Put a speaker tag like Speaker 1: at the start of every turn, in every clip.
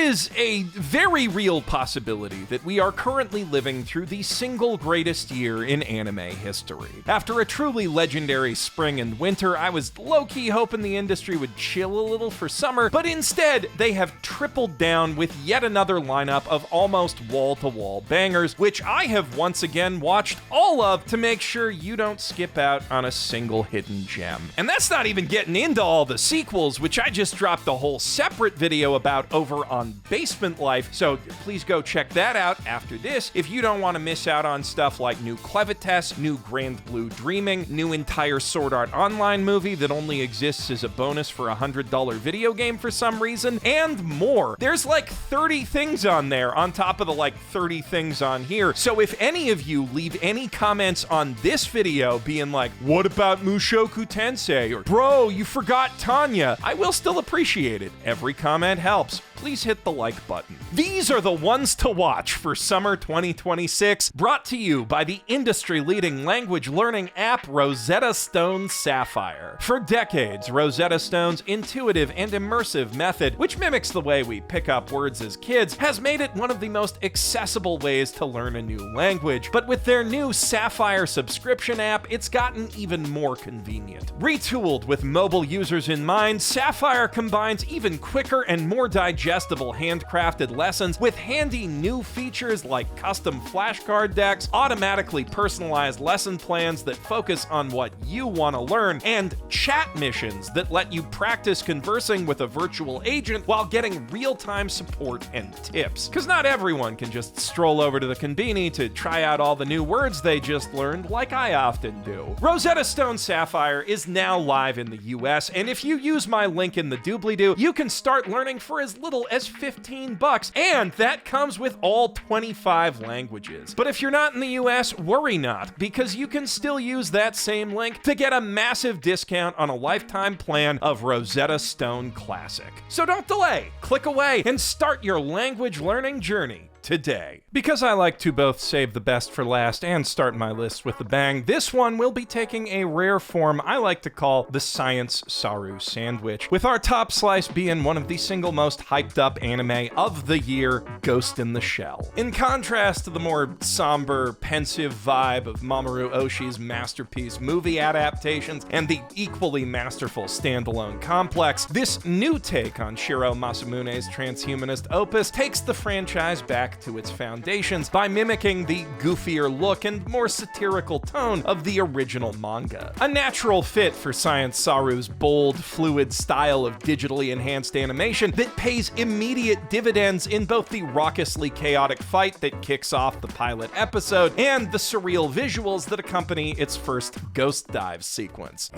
Speaker 1: is a very real possibility that we are currently living through the single greatest year in anime history. After a truly legendary spring and winter, I was low-key hoping the industry would chill a little for summer, but instead, they have tripled down with yet another lineup of almost wall-to-wall bangers, which I have once again watched all of to make sure you don't skip out on a single hidden gem. And that's not even getting into all the sequels, which I just dropped a whole separate video about over on Basement Life, so please go check that out after this if you don't want to miss out on stuff like new Clevites, new Grand Blue Dreaming, new entire Sword Art Online movie that only exists as a bonus for a $100 video game for some reason, and more. There's like 30 things on there on top of the like 30 things on here, so if any of you leave any comments on this video being like, what about Mushoku Tensei? Or, bro, you forgot Tanya, I will still appreciate it. Every comment helps. Please hit the like button. These are the ones to watch for summer 2026, brought to you by the industry-leading language learning app Rosetta Stone Sapphire. For decades, Rosetta Stone's intuitive and immersive method, which mimics the way we pick up words as kids, has made it one of the most accessible ways to learn a new language. But with their new Sapphire subscription app, it's gotten even more convenient. Retooled with mobile users in mind, Sapphire combines even quicker and more digestible handcrafted lessons with handy new features like custom flashcard decks, automatically personalized lesson plans that focus on what you want to learn, and chat missions that let you practice conversing with a virtual agent while getting real-time support and tips. Because not everyone can just stroll over to the Konbini to try out all the new words they just learned like I often do. Rosetta Stone Sapphire is now live in the US, and if you use my link in the doobly-doo, you can start learning for as little as $15, and that comes with all 25 languages. But if you're not in the US, worry not, because you can still use that same link to get a massive discount on a lifetime plan of Rosetta Stone Classic. So don't delay, click away, and start your language learning journey today. Because I like to both save the best for last and start my list with a bang, this one will be taking a rare form I like to call the Science Saru Sandwich, with our top slice being one of the single most hyped up anime of the year, Ghost in the Shell. In contrast to the more somber, pensive vibe of Mamoru Oshii's masterpiece movie adaptations and the equally masterful standalone complex, this new take on Shiro Masamune's transhumanist opus takes the franchise back to its foundations by mimicking the goofier look and more satirical tone of the original manga. A natural fit for Science Saru's bold, fluid style of digitally enhanced animation that pays immediate dividends in both the raucously chaotic fight that kicks off the pilot episode and the surreal visuals that accompany its first ghost dive sequence.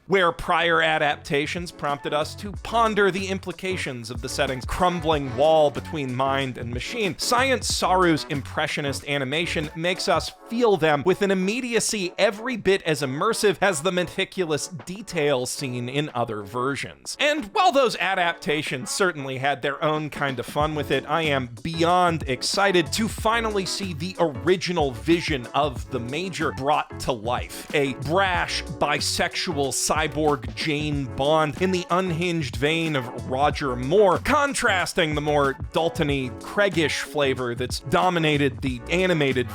Speaker 1: Where prior adaptations prompted us to ponder the implications of the setting's crumbling wall between mind and machine, Science Saru's impressionist animation makes us feel them with an immediacy every bit as immersive as the meticulous details seen in other versions. And while those adaptations certainly had their own kind of fun with it, I am beyond excited to finally see the original vision of the Major brought to life. A brash, bisexual cyborg Jane Bond in the unhinged vein of Roger Moore, contrasting the more Dalton-y, Craigish flavor that's dominated the animated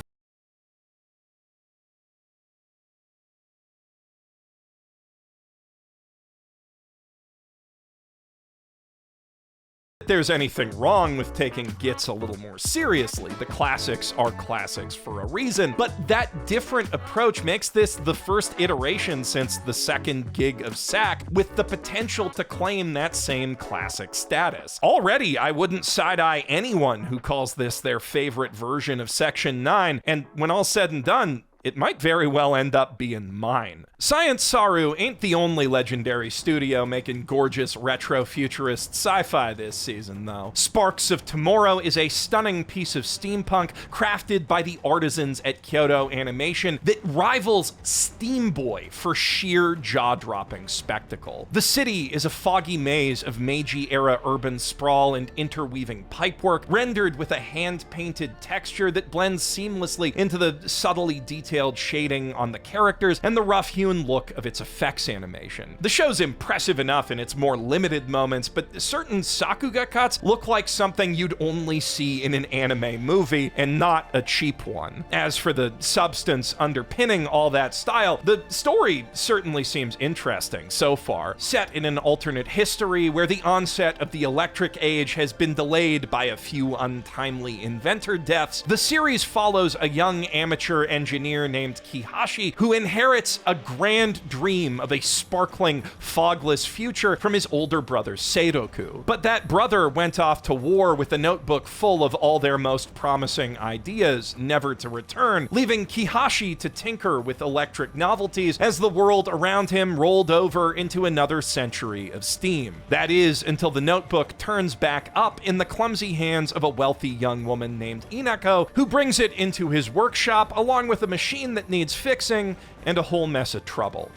Speaker 1: there's anything wrong with taking Gits a little more seriously. The classics are classics for a reason, but that different approach makes this the first iteration since the second gig of SAC with the potential to claim that same classic status. Already, I wouldn't side-eye anyone who calls this their favorite version of Section 9, and when all's said and done, it might very well end up being mine. Science Saru ain't the only legendary studio making gorgeous retro-futurist sci-fi this season, though. Sparks of Tomorrow is a stunning piece of steampunk crafted by the artisans at Kyoto Animation that rivals Steam Boy for sheer jaw-dropping spectacle. The city is a foggy maze of Meiji-era urban sprawl and interweaving pipework, rendered with a hand-painted texture that blends seamlessly into the subtly detailed shading on the characters and the rough-hewn look of its effects animation. The show's impressive enough in its more limited moments, but certain Sakuga cuts look like something you'd only see in an anime movie, and not a cheap one. As for the substance underpinning all that style, the story certainly seems interesting so far. Set in an alternate history where the onset of the Electric Age has been delayed by a few untimely inventor deaths, the series follows a young amateur engineer named Kihashi who inherits a grand dream of a sparkling, fogless future from his older brother Seidoku. But that brother went off to war with a notebook full of all their most promising ideas, never to return, leaving Kihashi to tinker with electric novelties as the world around him rolled over into another century of steam. That is, until the notebook turns back up in the clumsy hands of a wealthy young woman named Inako, who brings it into his workshop along with a machine that needs fixing and a whole mess of trouble.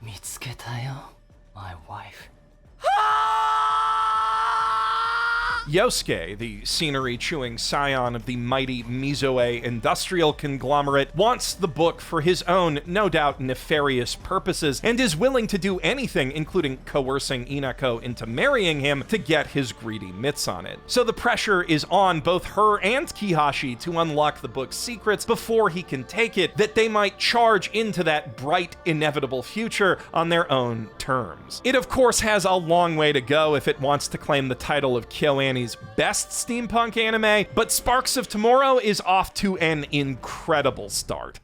Speaker 2: Mitsuketayo, my wife.
Speaker 1: Yosuke, the scenery-chewing scion of the mighty Mizoe industrial conglomerate, wants the book for his own, no doubt nefarious purposes, and is willing to do anything, including coercing Inako into marrying him, to get his greedy mitts on it. So the pressure is on both her and Kihashi to unlock the book's secrets before he can take it, that they might charge into that bright, inevitable future on their own terms. It, of course, has a long way to go if it wants to claim the title of KyoAni's best steampunk anime, but Sparks of Tomorrow is off to an incredible start.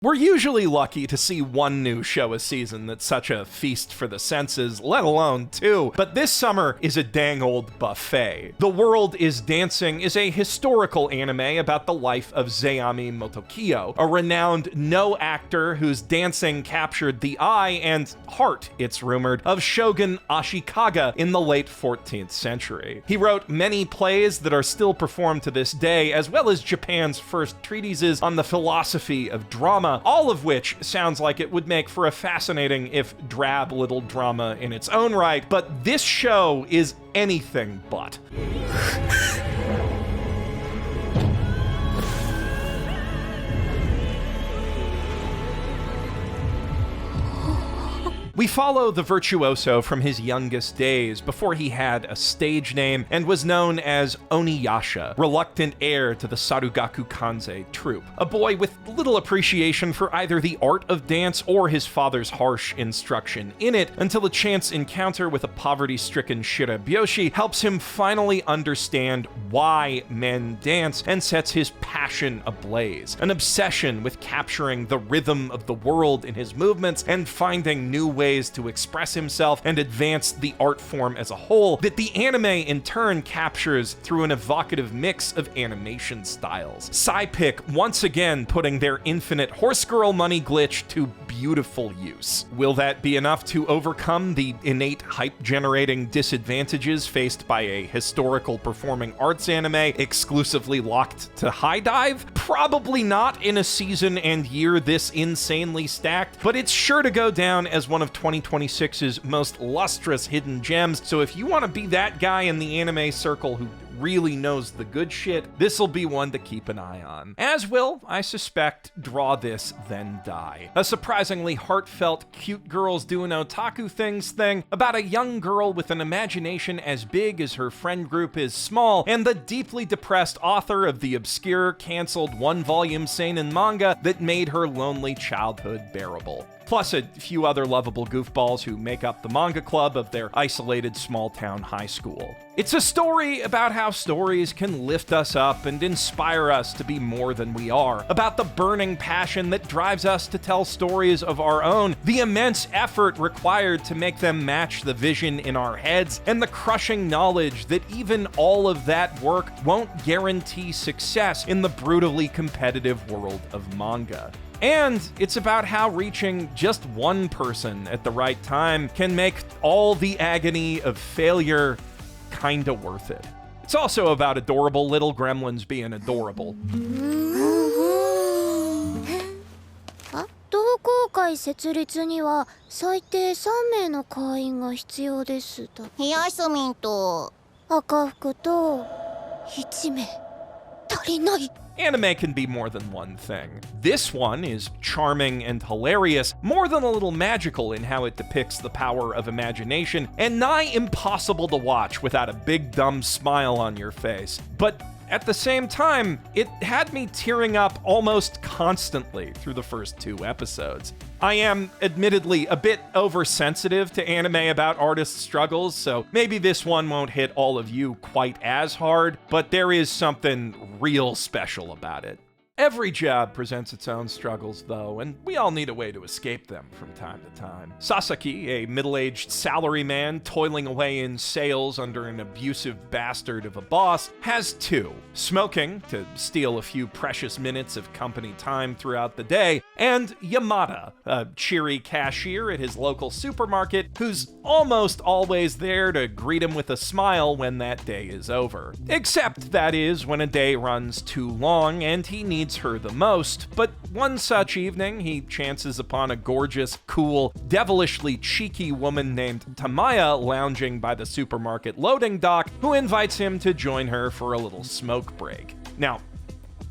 Speaker 1: We're usually lucky to see one new show a season that's such a feast for the senses, let alone two, but this summer is a dang old buffet. The World is Dancing is a historical anime about the life of Zeami Motokiyo, a renowned no actor whose dancing captured the eye and heart, it's rumored, of Shogun Ashikaga in the late 14th century. He wrote many plays that are still performed to this day, as well as Japan's first treatises on the philosophy of drama, all of which sounds like it would make for a fascinating, if drab, little drama in its own right, but this show is anything but. We follow the virtuoso from his youngest days, before he had a stage name and was known as Oniyasha, reluctant heir to the Sarugaku Kanzei troupe. A boy with little appreciation for either the art of dance or his father's harsh instruction in it, until a chance encounter with a poverty-stricken shirabyoshi helps him finally understand why men dance and sets his passion ablaze. An obsession with capturing the rhythm of the world in his movements and finding new ways to express himself and advance the art form as a whole, that the anime in turn captures through an evocative mix of animation styles. Psypic once again putting their infinite horse girl money glitch to beautiful use. Will that be enough to overcome the innate hype-generating disadvantages faced by a historical performing arts anime exclusively locked to high dive? Probably not in a season and year this insanely stacked, but it's sure to go down as one of 2026's most lustrous hidden gems, so if you want to be that guy in the anime circle who really knows the good shit, this'll be one to keep an eye on. As will, I suspect, Draw This Then Die, a surprisingly heartfelt cute girls doing otaku things thing about a young girl with an imagination as big as her friend group is small, and the deeply depressed author of the obscure, cancelled one-volume seinen manga that made her lonely childhood bearable. Plus a few other lovable goofballs who make up the manga club of their isolated small-town high school. It's a story about how stories can lift us up and inspire us to be more than we are, about the burning passion that drives us to tell stories of our own, the immense effort required to make them match the vision in our heads, and the crushing knowledge that even all of that work won't guarantee success in the brutally competitive world of manga. And it's about how reaching just one person at the right time can make all the agony of failure kinda worth it. It's also about adorable little gremlins being adorable.
Speaker 3: 同好会設立には最低3名の会員が必要ですと。
Speaker 4: ヒヤスミンと
Speaker 3: 赤服と1名足りない。
Speaker 1: Anime can be more than one thing. This one is charming and hilarious, more than a little magical in how it depicts the power of imagination, and nigh impossible to watch without a big dumb smile on your face. But at the same time, it had me tearing up almost constantly through the first 2 episodes. I am admittedly a bit oversensitive to anime about artists' struggles, so maybe this one won't hit all of you quite as hard, but there is something real special about it. Every job presents its own struggles, though, and we all need a way to escape them from time to time. Sasaki, a middle-aged salaryman toiling away in sales under an abusive bastard of a boss, has 2. Smoking, to steal a few precious minutes of company time throughout the day, and Yamada, a cheery cashier at his local supermarket who's almost always there to greet him with a smile when that day is over. Except, that is, when a day runs too long and he needs her the most, but one such evening he chances upon a gorgeous, cool, devilishly cheeky woman named Tamaya lounging by the supermarket loading dock, who invites him to join her for a little smoke break. Now,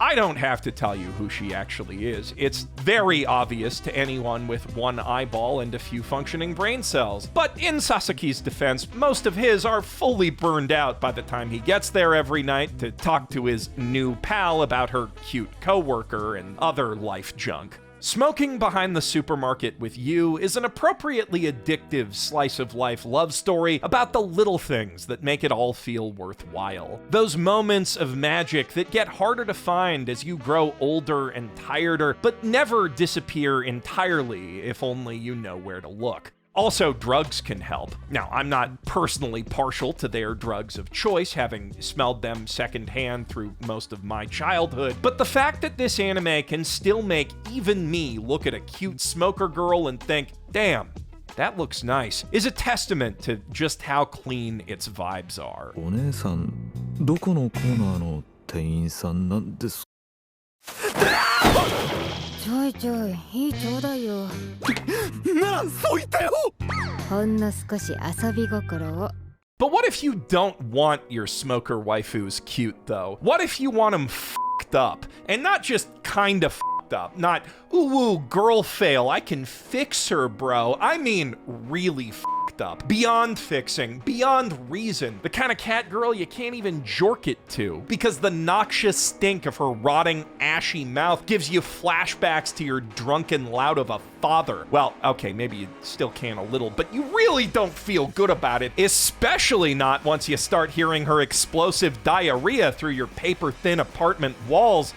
Speaker 1: I don't have to tell you who she actually is. It's very obvious to anyone with one eyeball and a few functioning brain cells. But in Sasaki's defense, most of his are fully burned out by the time he gets there every night to talk to his new pal about her cute coworker and other life junk. Smoking behind the supermarket with you is an appropriately addictive slice-of-life love story about the little things that make it all feel worthwhile. Those moments of magic that get harder to find as you grow older and tireder, but never disappear entirely if only you know where to look. Also, drugs can help. Now, I'm not personally partial to their drugs of choice, having smelled them secondhand through most of my childhood, but the fact that this anime can still make even me look at a cute smoker girl and think, damn, that looks nice, is a testament to just how clean its vibes are.
Speaker 5: お姉さん、どこのコーナーの店員さんなんですか？
Speaker 3: ちょいちょい、火ちょうだいよ。
Speaker 5: なあ、そう言ったよ。
Speaker 3: ほんの少し遊び心を。
Speaker 1: But what if you don't want your smoker waifus cute, though? What if you want them f***ed up? And not just kinda f***ed up. Not, ooh, girl fail, I can fix her, bro. I mean really f***ed up. Beyond fixing, beyond reason. The kind of cat girl you can't even jork it to, because the noxious stink of her rotting, ashy mouth gives you flashbacks to your drunken lout of a father. Well, okay, maybe you still can a little, but you really don't feel good about it, especially not once you start hearing her explosive diarrhea through your paper-thin apartment walls.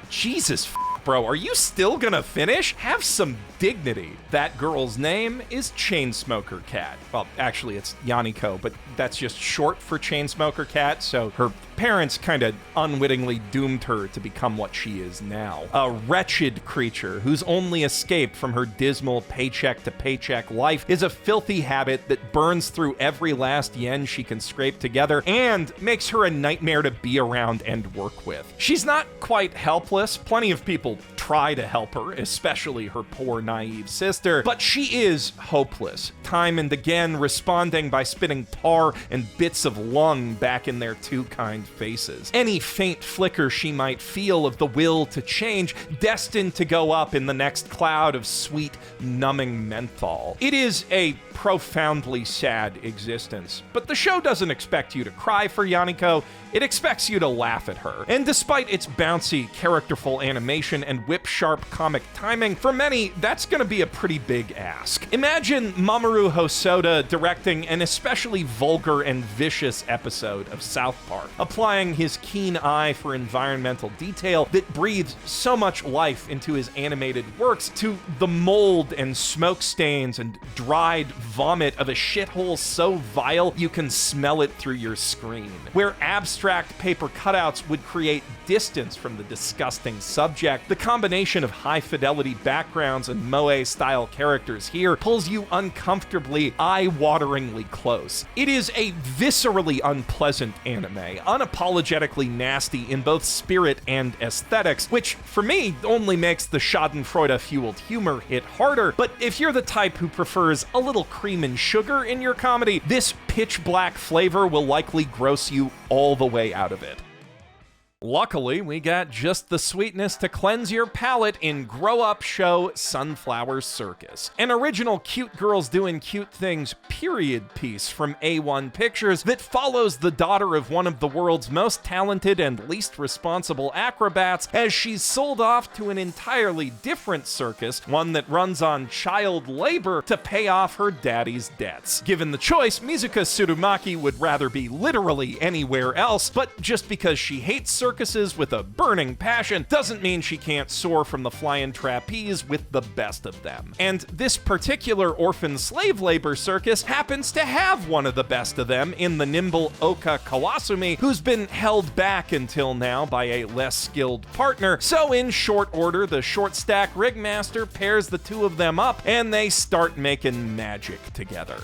Speaker 1: Jesus, bro, are you still gonna finish? Have some dignity. That girl's name is Chainsmoker Cat. Well, actually, it's Yaniko, but that's just short for Chainsmoker Cat, so her parents kind of unwittingly doomed her to become what she is now. A wretched creature whose only escape from her dismal paycheck-to-paycheck life is a filthy habit that burns through every last yen she can scrape together and makes her a nightmare to be around and work with. She's not quite helpless. Plenty of people try to help her, especially her poor, naive sister, but she is hopeless, time and again responding by spitting tar and bits of lung back in their two kind faces. Any faint flicker she might feel of the will to change, destined to go up in the next cloud of sweet, numbing menthol. It is a profoundly sad existence. But the show doesn't expect you to cry for Yaniko, it expects you to laugh at her. And despite its bouncy, characterful animation and whip-sharp comic timing, for many, that's gonna be a pretty big ask. Imagine Mamoru Hosoda directing an especially vulgar and vicious episode of South Park, applying his keen eye for environmental detail that breathes so much life into his animated works to the mold and smoke stains and dried vomit of a shithole so vile you can smell it through your screen. Where abstract paper cutouts would create distance from the disgusting subject, the combination of high-fidelity backgrounds and moe-style characters here pulls you uncomfortably, eye-wateringly close. It is a viscerally unpleasant anime, unapologetically nasty in both spirit and aesthetics, which, for me, only makes the schadenfreude-fueled humor hit harder. But if you're the type who prefers a little cream and sugar in your comedy, this pitch-black flavor will likely gross you all the way out of it. Luckily, we got just the sweetness to cleanse your palate in grow-up show Sunflower Circus, an original cute girls doing cute things period piece from A1 Pictures that follows the daughter of one of the world's most talented and least responsible acrobats as she's sold off to an entirely different circus, one that runs on child labor to pay off her daddy's debts. Given the choice, Mizuka Tsurumaki would rather be literally anywhere else, but just because she hates circuses with a burning passion doesn't mean she can't soar from the flying trapeze with the best of them. And this particular orphan slave labor circus happens to have one of the best of them in the nimble Oka Kawasumi, who's been held back until now by a less skilled partner. So in short order, the short stack rigmaster pairs the two of them up and they start making magic together.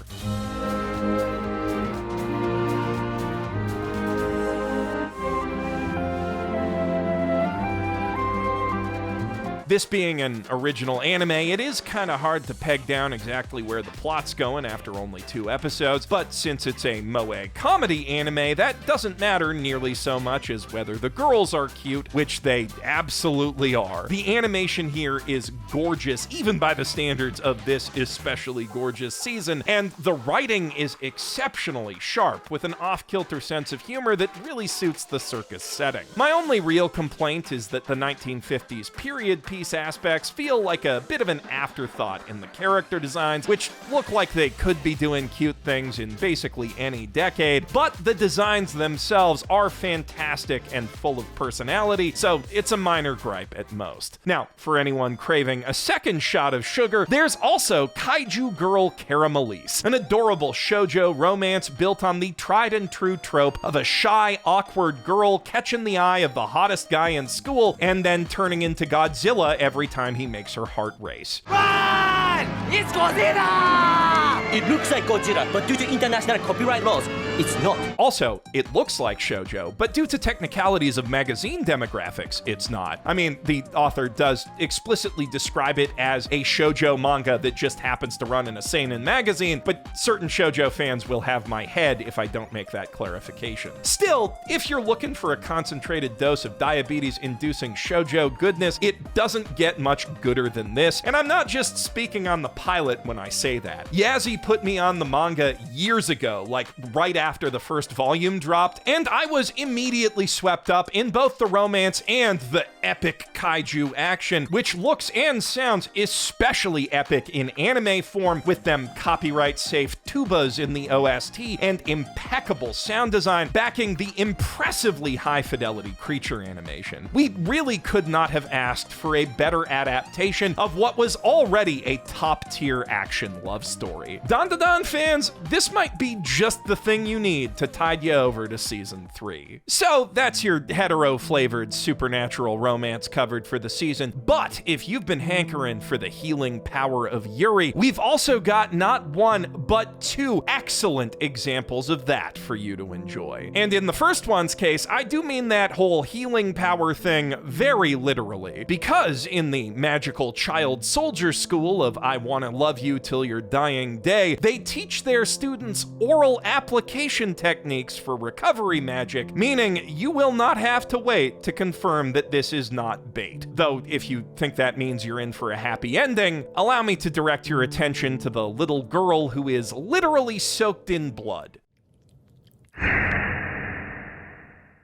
Speaker 1: This being an original anime, it is kind of hard to peg down exactly where the plot's going after only 2 episodes, but since it's a moe comedy anime, that doesn't matter nearly so much as whether the girls are cute, which they absolutely are. The animation here is gorgeous, even by the standards of this especially gorgeous season, and the writing is exceptionally sharp, with an off-kilter sense of humor that really suits the circus setting. My only real complaint is that the 1950s period piece aspects feel like a bit of an afterthought in the character designs, which look like they could be doing cute things in basically any decade, but the designs themselves are fantastic and full of personality, so it's a minor gripe at most. Now, for anyone craving a second shot of sugar, there's also Kaiju Girl Caramelise, an adorable shoujo romance built on the tried and true trope of a shy, awkward girl catching the eye of the hottest guy in school and then turning into Godzilla every time he makes her heart race.
Speaker 2: Run! It's Godzilla! It looks like Godzilla, but due to international copyright laws, it's not.
Speaker 1: Also, it looks like shoujo, but due to technicalities of magazine demographics, it's not. I mean, the author does explicitly describe it as a shoujo manga that just happens to run in a seinen magazine, but certain shoujo fans will have my head if I don't make that clarification. Still, if you're looking for a concentrated dose of diabetes-inducing shoujo goodness, it doesn't get much gooder than this, and I'm not just speaking on the pilot when I say that. Yazzie put me on the manga years ago, like right after the first volume dropped, and I was immediately swept up in both the romance and the epic kaiju action, which looks and sounds especially epic in anime form with them copyright-safe tubas in the OST and impeccable sound design backing the impressively high-fidelity creature animation. We really could not have asked for a better adaptation of what was already a top-tier action love story. Dandadan fans, this might be just the thing you need to tide you over to season 3. So that's your hetero-flavored supernatural romance covered for the season, but if you've been hankering for the healing power of Yuri, we've also got not one, but 2 excellent examples of that for you to enjoy. And in the first one's case, I do mean that whole healing power thing very literally, because in the magical child soldier school of I Wanna Love You Till Your Dying Day, they teach their students oral application techniques for recovery magic, meaning you will not have to wait to confirm that this is not bait. Though, if you think that means you're in for a happy ending, allow me to direct your attention to the little girl who is literally soaked in blood.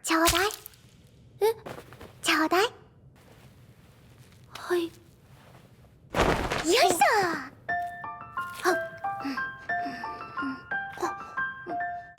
Speaker 3: ちょうだい。え、ちょうだい。はい。よいしょ。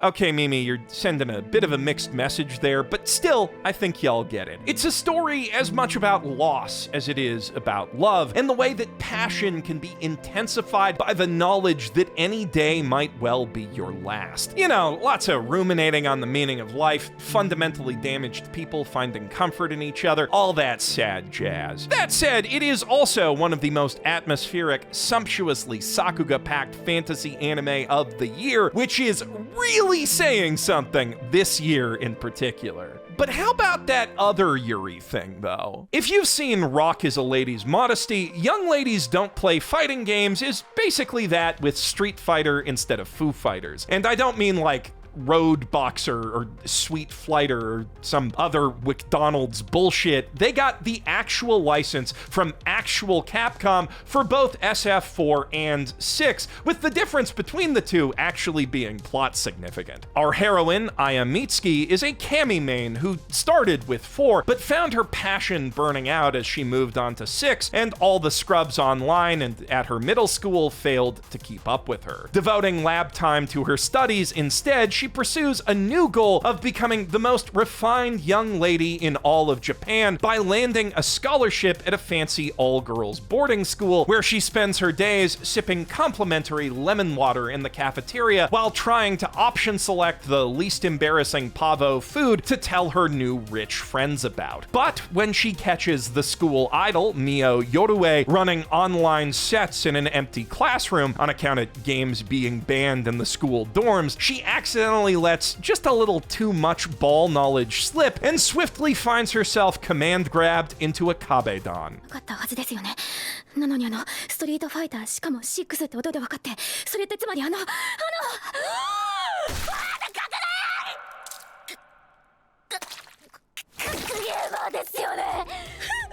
Speaker 1: Okay, Mimi, you're sending a bit of a mixed message there, but still, I think y'all get it. It's a story as much about loss as it is about love, and the way that passion can be intensified by the knowledge that any day might well be your last. You know, lots of ruminating on the meaning of life, fundamentally damaged people finding comfort in each other, all that sad jazz. That said, it is also one of the most atmospheric, sumptuously Sakuga-packed fantasy anime of the year, which is really saying something this year in particular. But how about that other Yuri thing, though? If you've seen Rock is a Lady's Modesty, Young Ladies Don't Play Fighting Games is basically that with Street Fighter instead of Foo Fighters. And I don't mean like Road Boxer or Sweet Flighter or some other McDonald's bullshit. They got the actual license from actual Capcom for both SF4 and 6, with the difference between the two actually being plot significant. Our heroine, Aya Mitsuki, is a Kami main who started with 4, but found her passion burning out as she moved on to 6, and all the scrubs online and at her middle school failed to keep up with her. Devoting lab time to her studies instead, she pursues a new goal of becoming the most refined young lady in all of Japan by landing a scholarship at a fancy all-girls boarding school where she spends her days sipping complimentary lemon water in the cafeteria while trying to option select the least embarrassing pavo food to tell her new rich friends about. But when she catches the school idol, Mio Yorue, running online sets in an empty classroom on account of games being banned in the school dorms, she accidentally lets just a little too much ball knowledge slip and swiftly finds herself command grabbed into a Kabedon.
Speaker 3: 分かったはずですよね。なのにストリートファイターしかも6って音で分かって、それってつまり格ゲーマーですよね。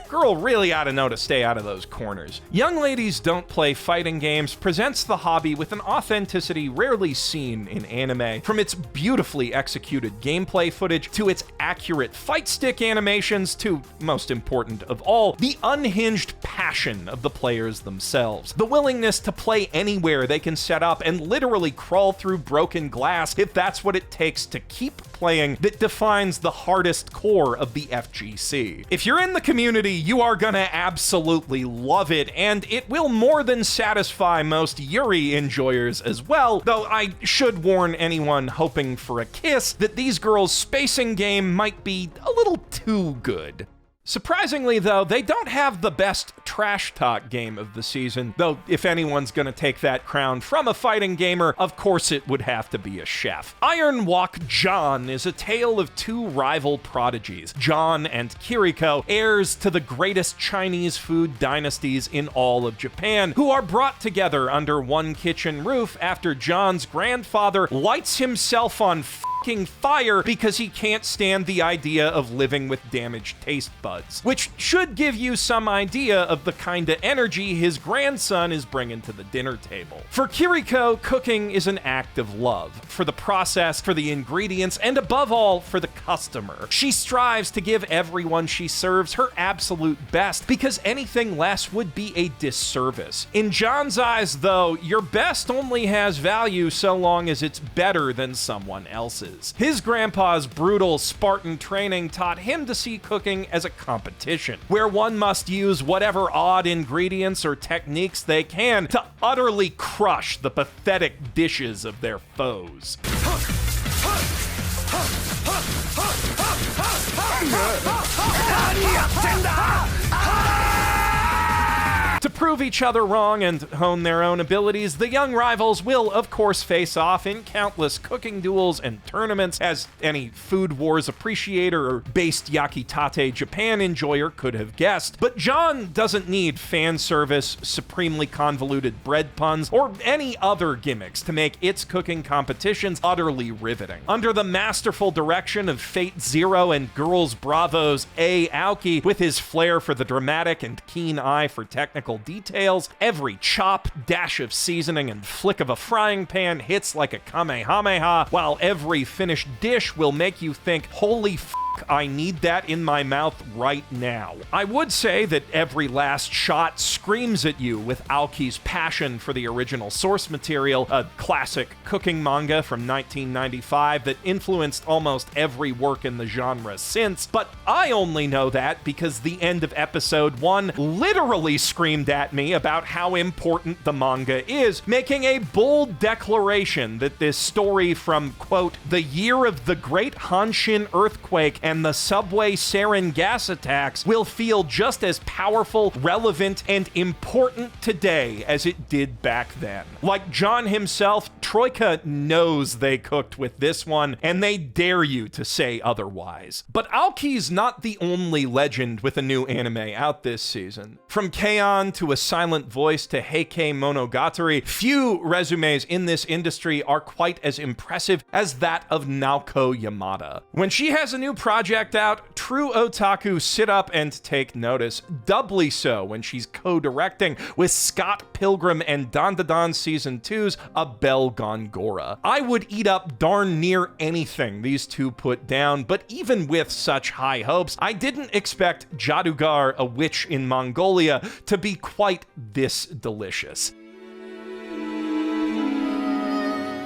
Speaker 1: Girl really ought to know to stay out of those corners. Young Ladies Don't Play Fighting Games presents the hobby with an authenticity rarely seen in anime. From its beautifully executed gameplay footage to its accurate fight stick animations to, most important of all, the unhinged passion of the players themselves. The willingness to play anywhere they can set up and literally crawl through broken glass if that's what it takes to keep playing that defines the hardest core of the FGC. If you're in the community, you are gonna absolutely love it, and it will more than satisfy most Yuri enjoyers as well, though I should warn anyone hoping for a kiss that these girls' spacing game might be a little too good. Surprisingly, though, they don't have the best trash talk game of the season, though if anyone's gonna take that crown from a fighting gamer, of course it would have to be a chef. Iron Walk John is a tale of two rival prodigies, John and Kiriko, heirs to the greatest Chinese food dynasties in all of Japan, who are brought together under one kitchen roof after John's grandfather lights himself on fire because he can't stand the idea of living with damaged taste buds, which should give you some idea of the kind of energy his grandson is bringing to the dinner table. For Kiriko, cooking is an act of love, for the process, for the ingredients, and above all, for the customer. She strives to give everyone she serves her absolute best because anything less would be a disservice. In John's eyes, though, your best only has value so long as it's better than someone else's. His grandpa's brutal Spartan training taught him to see cooking as a competition, where one must use whatever odd ingredients or techniques they can to utterly crush the pathetic dishes of their foes. To prove each other wrong and hone their own abilities, the young rivals will, of course, face off in countless cooking duels and tournaments, as any Food Wars appreciator or based Yakitate Japan enjoyer could have guessed. But John doesn't need fan service, supremely convoluted bread puns, or any other gimmicks to make its cooking competitions utterly riveting. Under the masterful direction of Fate Zero and Girls Bravo's A. Aoki, with his flair for the dramatic and keen eye for technical details, every chop, dash of seasoning, and flick of a frying pan hits like a kamehameha, while every finished dish will make you think, holy f***, I need that in my mouth right now. I would say that every last shot screams at you with Aoki's passion for the original source material, a classic cooking manga from 1995 that influenced almost every work in the genre since, but I only know that because the end of episode 1 literally screamed at me about how important the manga is, making a bold declaration that this story from, quote, the year of the Great Hanshin Earthquake and the subway sarin gas attacks will feel just as powerful, relevant, and important today as it did back then. Like John himself, Troika knows they cooked with this one, and they dare you to say otherwise. But Aoki's not the only legend with a new anime out this season. From K-On! To A Silent Voice to Heike Monogatari, few resumes in this industry are quite as impressive as that of Naoko Yamada. When she has a new project out, true otaku sit up and take notice, doubly so when she's co-directing with Scott Pilgrim and Dandadan Season 2's Abel Gongora. I would eat up darn near anything these two put down, but even with such high hopes, I didn't expect Jadugar, a witch in Mongolia, to be quite this delicious.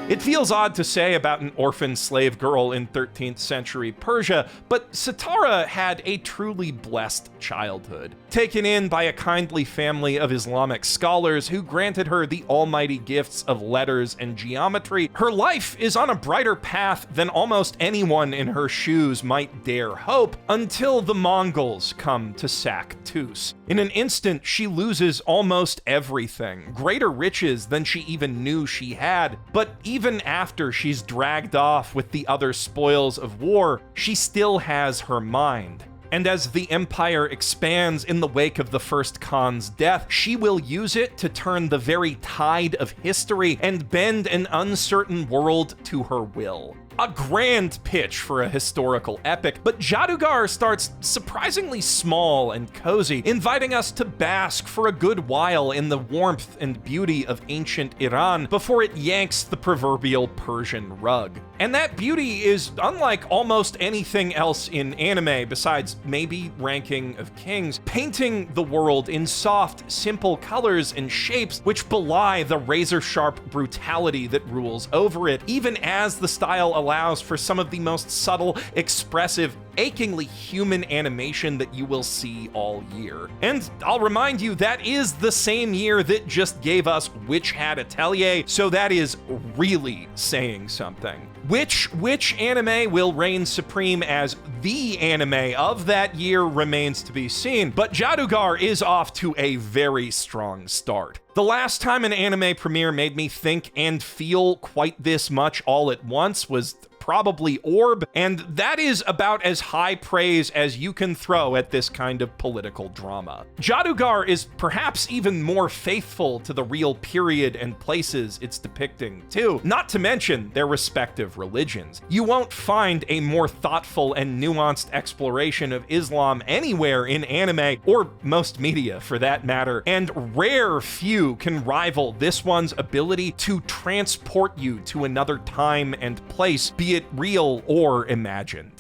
Speaker 1: It feels odd to say about an orphan slave girl in 13th century Persia, but Sitara had a truly blessed childhood. Taken in by a kindly family of Islamic scholars who granted her the almighty gifts of letters and geometry, her life is on a brighter path than almost anyone in her shoes might dare hope, until the Mongols come to sack Tus. In an instant, she loses almost everything, greater riches than she even knew she had, but even after she's dragged off with the other spoils of war, she still has her mind. And as the empire expands in the wake of the first Khan's death, she will use it to turn the very tide of history and bend an uncertain world to her will. A grand pitch for a historical epic, but Jadugar starts surprisingly small and cozy, inviting us to bask for a good while in the warmth and beauty of ancient Iran before it yanks the proverbial Persian rug. And that beauty is unlike almost anything else in anime besides maybe Ranking of Kings, painting the world in soft, simple colors and shapes which belie the razor-sharp brutality that rules over it, even as the style allows for some of the most subtle, expressive, achingly human animation that you will see all year. And I'll remind you, that is the same year that just gave us Witch Hat Atelier, so that is really saying something. Which anime will reign supreme as the anime of that year remains to be seen, but Jadugar is off to a very strong start. The last time an anime premiere made me think and feel quite this much all at once was probably Orb, and that is about as high praise as you can throw at this kind of political drama. Jadugar is perhaps even more faithful to the real period and places it's depicting too, not to mention their respective religions. You won't find a more thoughtful and nuanced exploration of Islam anywhere in anime, or most media for that matter, and rare few can rival this one's ability to transport you to another time and place, be it real or imagined.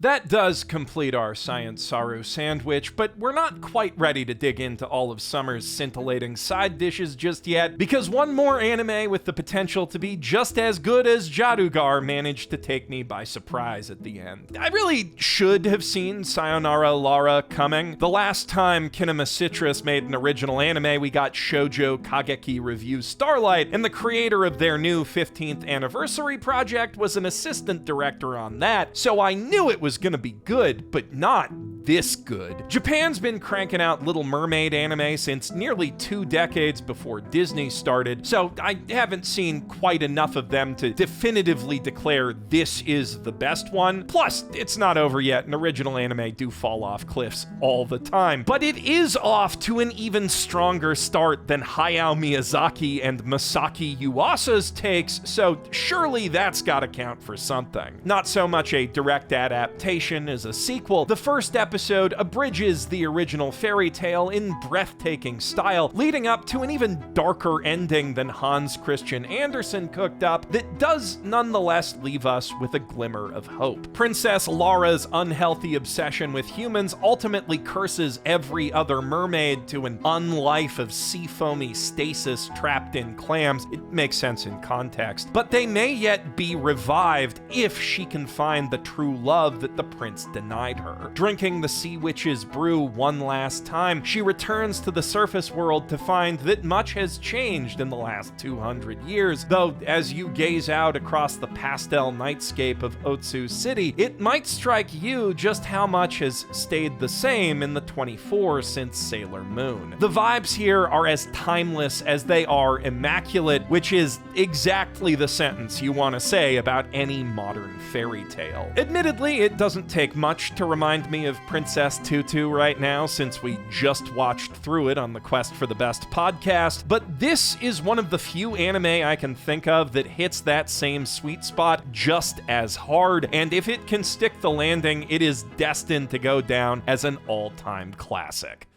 Speaker 1: That does complete our Science Saru sandwich, but we're not quite ready to dig into all of summer's scintillating side dishes just yet, because one more anime with the potential to be just as good as Jadugar managed to take me by surprise at the end. I really should have seen Sayonara Lara coming. The last time Kinema Citrus made an original anime, we got Shoujo Kageki Review Starlight, and the creator of their new 15th anniversary project was an assistant director on that, so I knew it was gonna be good, but not this good. Japan's been cranking out Little Mermaid anime since nearly 2 decades before Disney started, so I haven't seen quite enough of them to definitively declare this is the best one. Plus, it's not over yet, and original anime do fall off cliffs all the time. But it is off to an even stronger start than Hayao Miyazaki and Masaki Yuasa's takes, so surely that's gotta count for something. Not so much a direct adaptation as a sequel, the first episode abridges the original fairy tale in breathtaking style, leading up to an even darker ending than Hans Christian Andersen cooked up that does nonetheless leave us with a glimmer of hope. Princess Laura's unhealthy obsession with humans ultimately curses every other mermaid to an unlife of sea-foamy stasis trapped in clams. It makes sense in context. But they may yet be revived if she can find the true love that the prince denied her. Drinking the sea witch's brew one last time, she returns to the surface world to find that much has changed in the last 200 years, though as you gaze out across the pastel nightscape of Otsu City, it might strike you just how much has stayed the same in the 24 since Sailor Moon. The vibes here are as timeless as they are immaculate, which is exactly the sentence you want to say about any modern fairy tale. Admittedly, it doesn't take much to remind me of Princess Tutu right now, since we just watched through it on the Quest for the Best podcast, but this is one of the few anime I can think of that hits that same sweet spot just as hard, and if it can stick the landing, it is destined to go down as an all-time classic.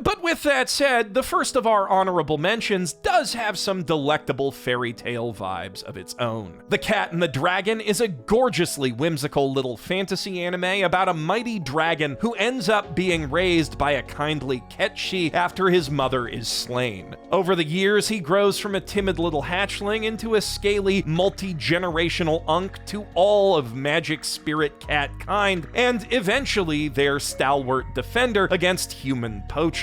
Speaker 1: But with that said, the first of our honorable mentions does have some delectable fairy tale vibes of its own. The Cat and the Dragon is a gorgeously whimsical little fantasy anime about a mighty dragon who ends up being raised by a kindly ketchi after his mother is slain. Over the years, he grows from a timid little hatchling into a scaly, multi-generational unk to all of magic spirit cat kind, and eventually their stalwart defender against human poachers.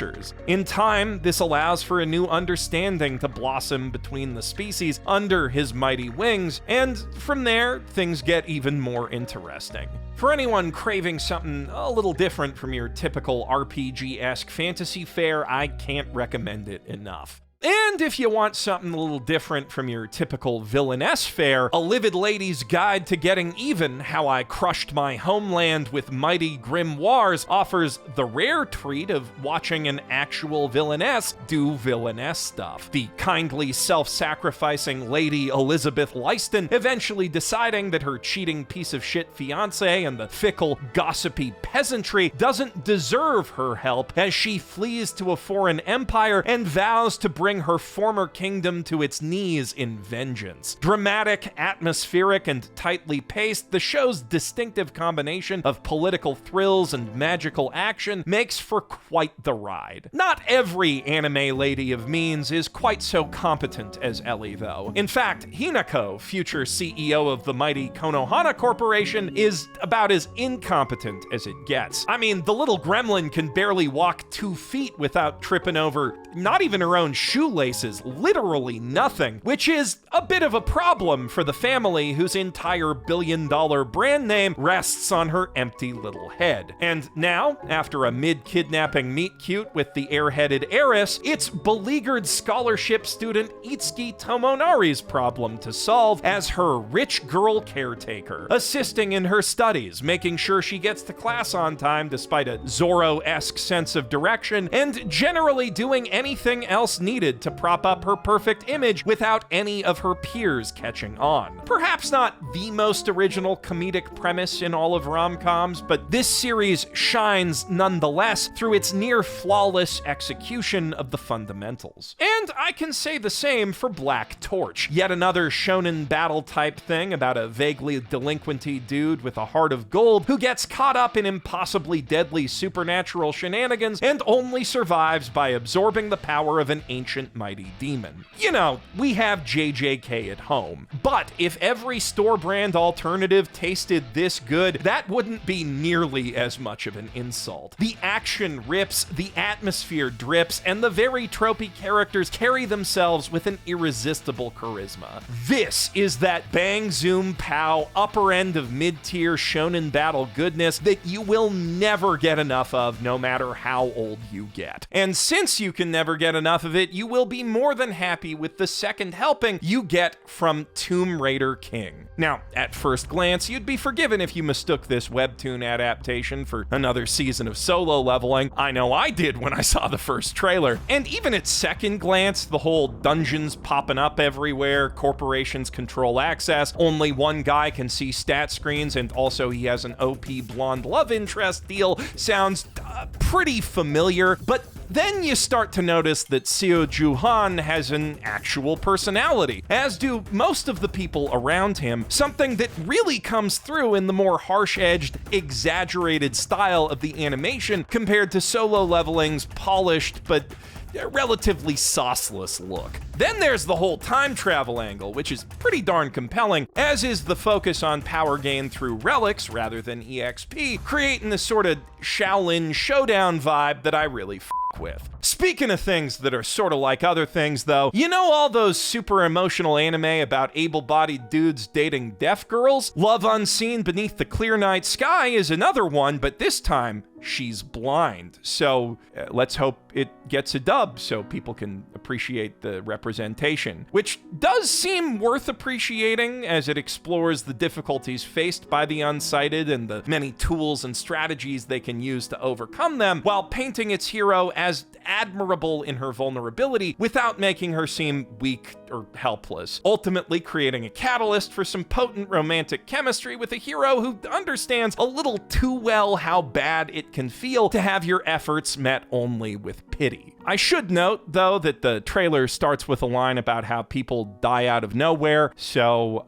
Speaker 1: In time, this allows for a new understanding to blossom between the species under his mighty wings, and from there, things get even more interesting. For anyone craving something a little different from your typical RPG-esque fantasy fare, I can't recommend it enough. And if you want something a little different from your typical villainess fare, A Livid Lady's Guide to Getting Even: How I Crushed My Homeland with Mighty Grimoires offers the rare treat of watching an actual villainess do villainess stuff. The kindly self-sacrificing Lady Elizabeth Leiston eventually deciding that her cheating piece of shit fiancé and the fickle, gossipy peasantry doesn't deserve her help as she flees to a foreign empire and vows to bring her former kingdom to its knees in vengeance. Dramatic, atmospheric, and tightly paced, the show's distinctive combination of political thrills and magical action makes for quite the ride. Not every anime lady of means is quite so competent as Ellie, though. In fact, Hinako, future CEO of the mighty Konohana Corporation, is about as incompetent as it gets. I mean, the little gremlin can barely walk 2 feet without tripping over not even her own shoelaces, literally nothing, which is a bit of a problem for the family whose entire billion-dollar brand name rests on her empty little head. And now, after a mid-kidnapping meet-cute with the airheaded heiress, it's beleaguered scholarship student Itsuki Tomonari's problem to solve as her rich girl caretaker, assisting in her studies, making sure she gets to class on time despite a Zorro-esque sense of direction, and generally doing anything else needed to prop up her perfect image without any of her peers catching on. Perhaps not the most original comedic premise in all of rom-coms, but this series shines nonetheless through its near-flawless execution of the fundamentals. And I can say the same for Black Torch, yet another shonen battle type thing about a vaguely delinquent-y dude with a heart of gold who gets caught up in impossibly deadly supernatural shenanigans and only survives by absorbing the power of an ancient mighty mighty demon. You know, we have JJK at home, but if every store brand alternative tasted this good, that wouldn't be nearly as much of an insult. The action rips, the atmosphere drips, and the very tropey characters carry themselves with an irresistible charisma. This is that bang zoom pow upper end of mid-tier shonen battle goodness that you will never get enough of no matter how old you get. And since you can never get enough of it, you will be more than happy with the second helping you get from Tomb Raider King. Now, at first glance, you'd be forgiven if you mistook this webtoon adaptation for another season of Solo Leveling. I know I did when I saw the first trailer. And even at second glance, the whole dungeons popping up everywhere, corporations control access, only one guy can see stat screens, and also he has an OP blonde love interest deal sounds pretty familiar, but then you start to notice that Seo Ju-han has an actual personality, as do most of the people around him, something that really comes through in the more harsh-edged, exaggerated style of the animation compared to Solo Leveling's polished but relatively sauceless look. Then there's the whole time travel angle, which is pretty darn compelling, as is the focus on power gain through relics rather than EXP, creating this sort of Shaolin showdown vibe that I really with. Speaking of things that are sort of like other things though, you know all those super emotional anime about able-bodied dudes dating deaf girls? Love Unseen Beneath the Clear Night Sky is another one, but this time she's blind. So let's hope it gets a dub so people can appreciate the representation, which does seem worth appreciating as it explores the difficulties faced by the unsighted and the many tools and strategies they can use to overcome them, while painting its hero as admirable in her vulnerability without making her seem weak or helpless, ultimately creating a catalyst for some potent romantic chemistry with a hero who understands a little too well how bad it can feel to have your efforts met only with pity. I should note, though, that the trailer starts with a line about how people die out of nowhere, so,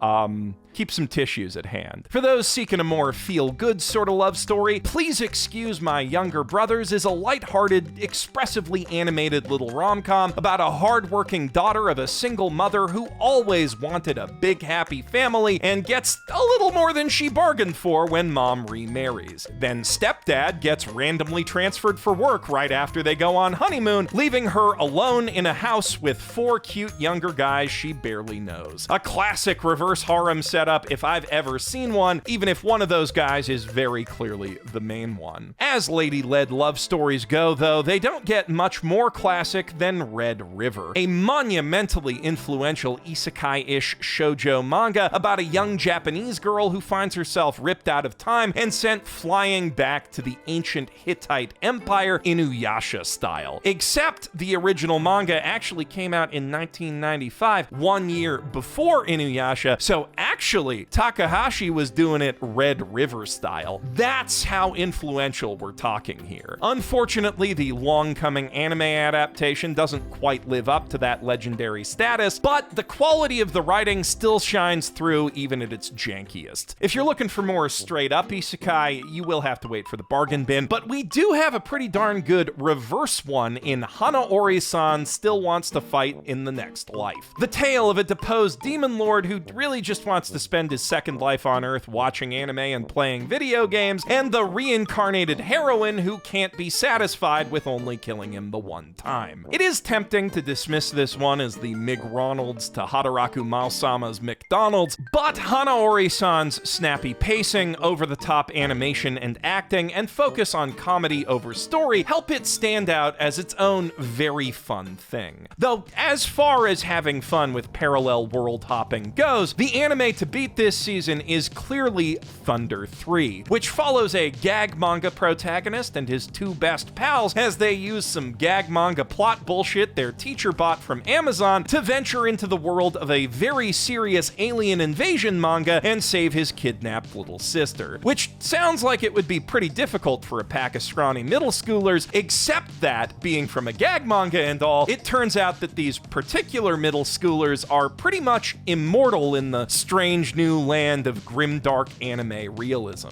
Speaker 1: keep some tissues at hand. For those seeking a more feel-good sort of love story, Please Excuse My Younger Brothers is a lighthearted, expressively animated little rom-com about a hard-working daughter of a single mother who always wanted a big happy family and gets a little more than she bargained for when mom remarries. Then stepdad gets randomly transferred for work right after they go on honeymoon, leaving her alone in a house with 4 cute younger guys she barely knows. A classic reverse harem setup if I've ever seen one, even if one of those guys is very clearly the main one. As lady-led love stories go, though, they don't get much more classic than Red River, a monumentally influential isekai-ish shoujo manga about a young Japanese girl who finds herself ripped out of time and sent flying back to the ancient Hittite Empire Inuyasha style. Except the original manga actually came out in 1995, 1 year before Inuyasha, so actually Takahashi was doing it Red River style. That's how influential we're talking here. Unfortunately, the long-coming anime adaptation doesn't quite live up to that legendary status, but the quality of the writing still shines through even at its jankiest. If you're looking for more straight-up isekai, you will have to wait for the bargain bin, but we do have a pretty darn good reverse one in Hanaori-san Still Wants to Fight in the Next Life. The tale of a deposed demon lord who really just wants to spend his second life on Earth watching anime and playing video games, and the reincarnated heroine who can't be satisfied with only killing him the one time. It is tempting to dismiss this one as the Mig Ronalds to Hataraku Maosama's McDonald's, but Hanaori-san's snappy pacing, over-the-top animation and acting, and focus on comedy over story help it stand out as its own very fun thing. Though, as far as having fun with parallel world hopping goes, the anime to beat this season is clearly Thunder 3, which follows a gag manga protagonist and his 2 best pals as they use some gag manga plot bullshit their teacher bought from Amazon to venture into the world of a very serious alien invasion manga and save his kidnapped little sister. Which sounds like it would be pretty difficult for a pack of scrawny middle schoolers, except that, being from a gag manga and all, it turns out that these particular middle schoolers are pretty much immortal in the strange new land of grimdark anime realism.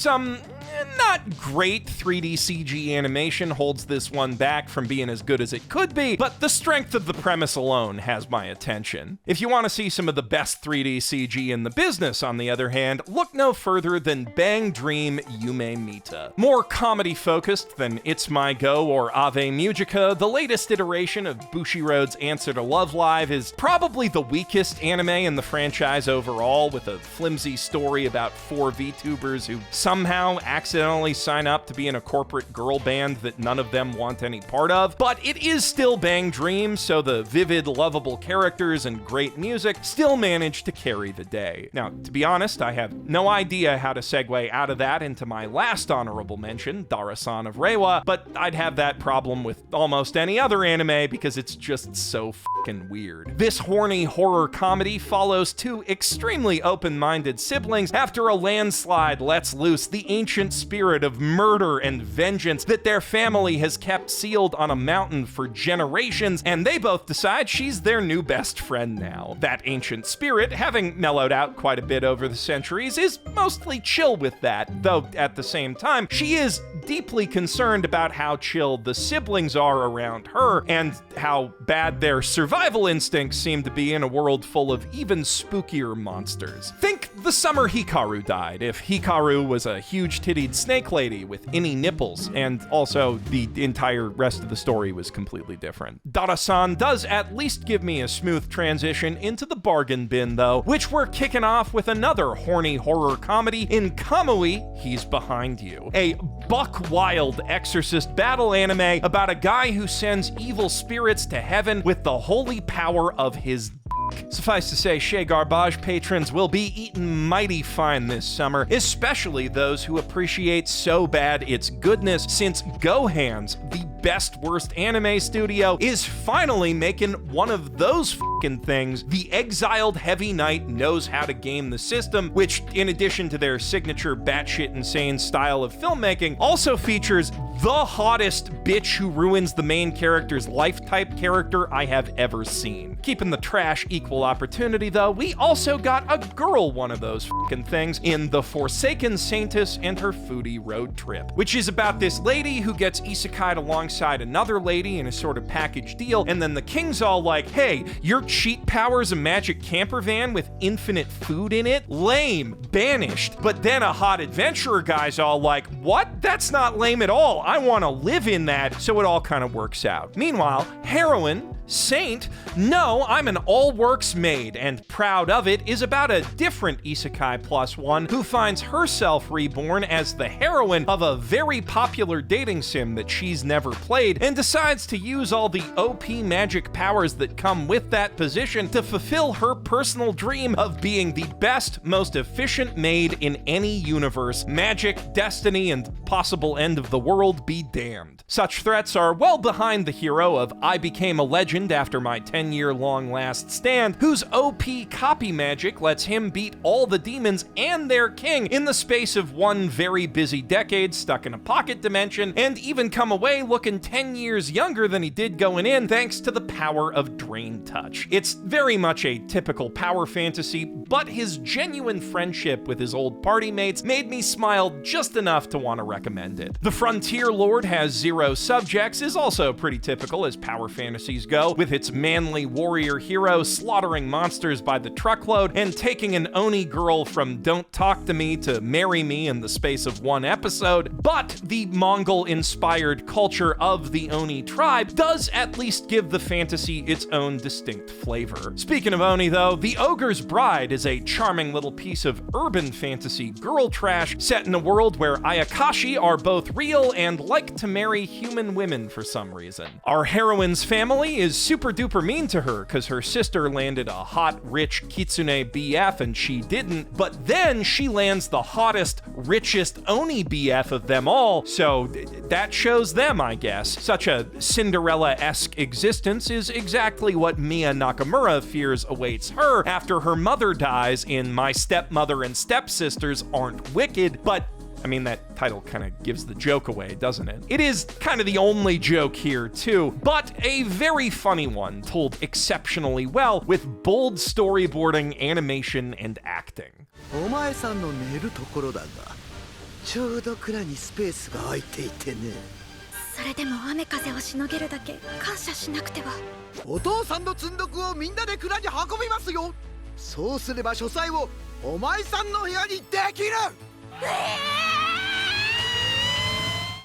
Speaker 1: Some not great 3D CG animation holds this one back from being as good as it could be, but the strength of the premise alone has my attention. If you want to see some of the best 3D CG in the business, on the other hand, look no further than Bang Dream Yume Mita. More comedy-focused than It's My Go or Ave Musica, the latest iteration of Bushiroad's Answer to Love Live is probably the weakest anime in the franchise overall, with a flimsy story about 4 VTubers who somehow accidentally sign up to be in a corporate girl band that none of them want any part of. But it is still Bang Dream, so the vivid, lovable characters and great music still manage to carry the day. Now, to be honest, I have no idea how to segue out of that into my last honorable mention, Darasan of Reiwa, but I'd have that problem with almost any other anime because it's just so fucking weird. This horny horror comedy follows 2 extremely open-minded siblings after a landslide lets loose the ancient spirit of murder and vengeance that their family has kept sealed on a mountain for generations, and they both decide she's their new best friend now. That ancient spirit, having mellowed out quite a bit over the centuries, is mostly chill with that, though at the same time, she is deeply concerned about how chill the siblings are around her and how bad their survival instincts seem to be in a world full of even spookier monsters. Think the summer Hikaru died, if Hikaru was a huge-tittied snake lady with innie nipples, and also the entire rest of the story was completely different. Darasan does at least give me a smooth transition into the bargain bin, though, which we're kicking off with another horny horror comedy in Kamui, He's Behind You, a buck-wild exorcist battle anime about a guy who sends evil spirits to heaven with the holy power of his Suffice to say, Chez Garbage patrons will be eaten mighty fine this summer, especially those who appreciate so bad its goodness, since Gohands, the best worst anime studio, is finally making one of those fucking things. The exiled Heavy Knight knows how to game the system, which, in addition to their signature batshit insane style of filmmaking, also features the hottest bitch who ruins the main character's life type character I have ever seen. Keeping the trash equal opportunity, though, we also got a girl one of those fucking things in The Forsaken Saintess and Her Foodie Road Trip, which is about this lady who gets isekai'd alongside another lady in a sort of package deal, and then the king's all like, hey, your cheat power's a magic camper van with infinite food in it? Lame. Banished. But then a hot adventurer guy's all like, what? That's not lame at all. I want to live in that, so it all kind of works out. Meanwhile, heroine, Saint, No, I'm an all-works maid, and proud of it, is about a different isekai plus one who finds herself reborn as the heroine of a very popular dating sim that she's never played, and decides to use all the OP magic powers that come with that position to fulfill her personal dream of being the best, most efficient maid in any universe. Magic, destiny, and possible end of the world be damned. Such threats are well behind the hero of I Became a Legend after my 10-year-long last stand, whose OP copy magic lets him beat all the demons and their king in the space of one very busy decade stuck in a pocket dimension, and even come away looking 10 years younger than he did going in thanks to the power of Drain Touch. It's very much a typical power fantasy, but his genuine friendship with his old party mates made me smile just enough to want to recommend it. The Frontier Lord has 0 subjects is also pretty typical as power fantasies go, with its manly warrior hero slaughtering monsters by the truckload and taking an Oni girl from Don't Talk to Me to Marry Me in the space of one episode. But the Mongol-inspired culture of the Oni tribe does at least give the fantasy its own distinct flavor. Speaking of Oni, though, The Ogre's Bride is a charming little piece of urban fantasy girl trash set in a world where Ayakashi are both real and like to marry human women for some reason. Our heroine's family is super duper mean to her because her sister landed a hot, rich kitsune BF and she didn't, but then she lands the hottest, richest Oni BF of them all, so that shows them, I guess. Such a Cinderella-esque existence is exactly what Mia Nakamura fears awaits her after her mother dies in My Stepmother and Stepsisters Aren't Wicked, but I mean, that title kind of gives the joke away, doesn't it? It is kind of the only joke here, too, but a very funny one, told exceptionally well with bold storyboarding, animation, and acting.
Speaker 6: お前さんの寝るところだがちょうど蔵にスペースが空いていてね。
Speaker 3: それでも雨風をしのげるだけ感謝しなくては。
Speaker 6: お父さんの積んどくをみんなで蔵に運びますよ。そうすれば書斎をお前さんの部屋にできる。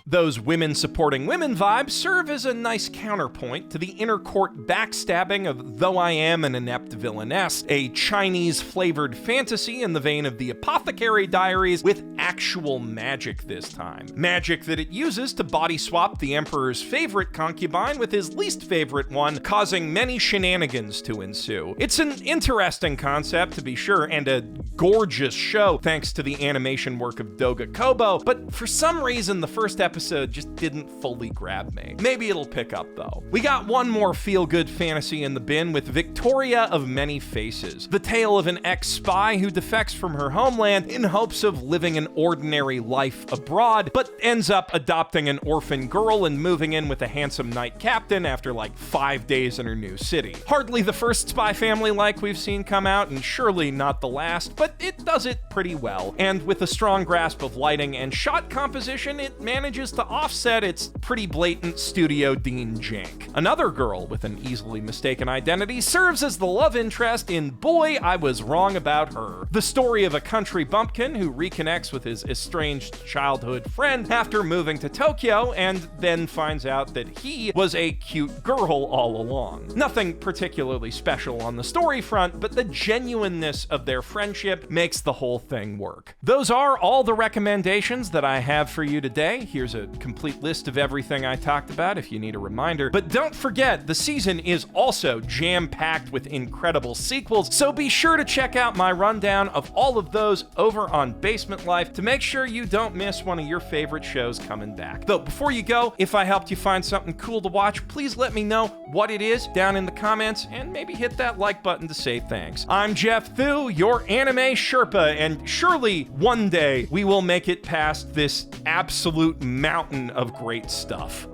Speaker 1: Those women supporting women vibes serve as a nice counterpoint to the inner court backstabbing of Though I Am an Inept Villainess, a Chinese-flavored fantasy in the vein of the Apothecary Diaries with actual magic this time. Magic that it uses to body swap the Emperor's favorite concubine with his least favorite one, causing many shenanigans to ensue. It's an interesting concept, to be sure, and a gorgeous show thanks to the animation work of Doga Kobo, but for some reason the first episode just didn't fully grab me. Maybe it'll pick up though. We got one more feel-good fantasy in the bin with Victoria of Many Faces, the tale of an ex-spy who defects from her homeland in hopes of living an ordinary life abroad, but ends up adopting an orphan girl and moving in with a handsome knight captain after like 5 days in her new city. Hardly the first spy family like we've seen come out, and surely not the last, but it does it pretty well. And with a strong grasp of lighting and shot composition, it manages to offset its pretty blatant Studio Dean jank. Another girl with an easily mistaken identity serves as the love interest in Boy, I Was Wrong About Her, the story of a country bumpkin who reconnects with his estranged childhood friend after moving to Tokyo and then finds out that he was a cute girl all along. Nothing particularly special on the story front, but the genuineness of their friendship makes the whole thing work. Those are all the recommendations that I have for you today. Here's a complete list of everything I talked about if you need a reminder. But don't forget, the season is also jam-packed with incredible sequels, so be sure to check out my rundown of all of those over on Basement Life to make sure you don't miss one of your favorite shows coming back. Though, before you go, if I helped you find something cool to watch, please let me know what it is down in the comments, and maybe hit that like button to say thanks. I'm Geoff Thew, your anime Sherpa, and surely one day we will make it past this absolute mountain of great stuff.